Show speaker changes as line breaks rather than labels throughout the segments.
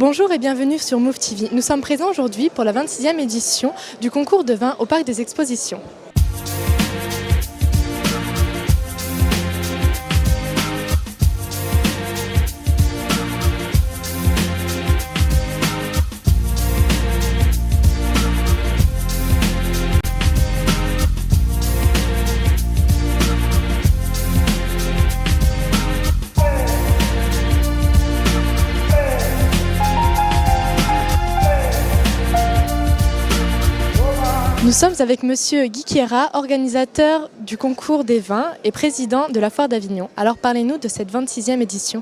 Bonjour et bienvenue sur Move TV. Nous sommes présents aujourd'hui pour la 26e édition du concours de vin au Parc des Expositions. Nous sommes avec Monsieur Guy Chiera, organisateur du concours des vins et président de la Foire d'Avignon. Alors parlez-nous de cette 26e édition.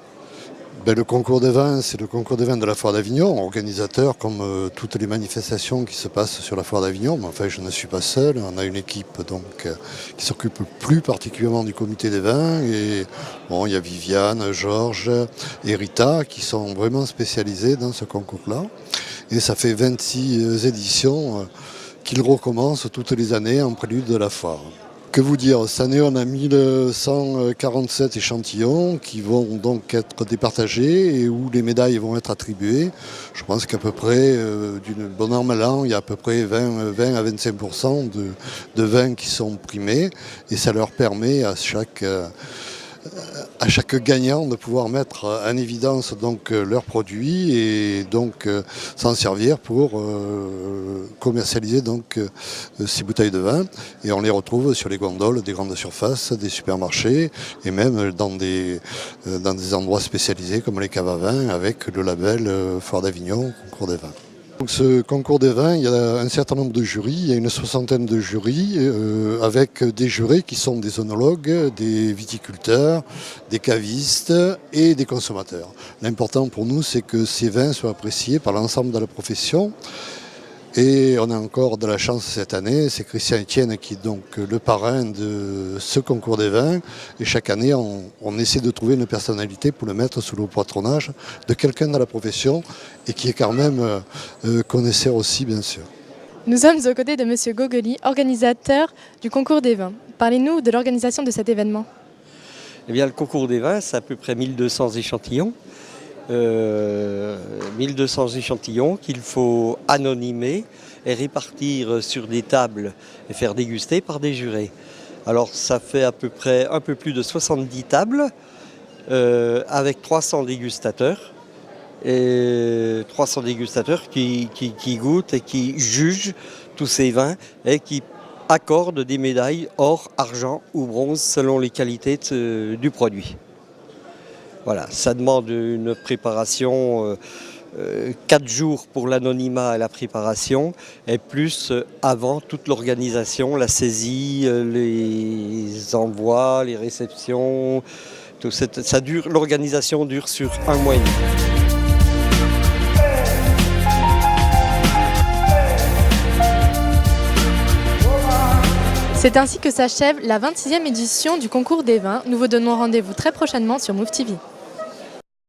Le concours des vins, c'est le concours des vins de la Foire d'Avignon, organisateur comme toutes les manifestations qui se passent sur la Foire d'Avignon. Mais enfin, je ne suis pas seul, on a une équipe qui s'occupe plus particulièrement du comité des vins. Et bon, il y a Viviane, Georges et Rita qui sont vraiment spécialisés dans ce concours-là. Et ça fait 26 éditions qu'il recommence toutes les années en prélude de la foire. Que vous dire, cette année on a 1147 échantillons qui vont donc être départagés et où les médailles vont être attribuées. Je pense qu'à peu près, d'une bonne an mal an, il y a à peu près 20 à 25% de vins qui sont primés et ça leur permet à chaque gagnant de pouvoir mettre en évidence donc leurs produits et donc s'en servir pour commercialiser donc ces bouteilles de vin, et on les retrouve sur les gondoles des grandes surfaces, des supermarchés et même dans des endroits spécialisés comme les caves à vin avec le label Foire d'Avignon, concours des vins. Donc ce concours des vins, il y a un certain nombre de jurys, il y a une soixantaine de jurys avec des jurés qui sont des œnologues, des viticulteurs, des cavistes et des consommateurs. L'important pour nous, c'est que ces vins soient appréciés par l'ensemble de la profession. Et on a encore de la chance cette année, c'est Christian Etienne qui est donc le parrain de ce concours des vins. Et chaque année, on essaie de trouver une personnalité pour le mettre sous le patronage de quelqu'un de la profession et qui est quand même connaisseur aussi, bien sûr.
Nous sommes aux côtés de Monsieur Gogoli, organisateur du concours des vins. Parlez-nous de l'organisation de cet événement.
Eh bien, le concours des vins, c'est à peu près 1200 échantillons. 1200 échantillons qu'il faut anonymer et répartir sur des tables et faire déguster par des jurés. Alors ça fait à peu près un peu plus de 70 tables avec 300 dégustateurs. Et 300 dégustateurs qui goûtent et qui jugent tous ces vins et qui accordent des médailles or, argent ou bronze selon les qualités du produit. Voilà, ça demande une préparation, 4 jours pour l'anonymat et la préparation, et plus avant toute l'organisation, la saisie, les envois, les réceptions, tout ça dure, l'organisation dure sur 1 mois et demi.
C'est ainsi que s'achève la 26e édition du concours des vins. Nous vous donnons rendez-vous très prochainement sur Move TV.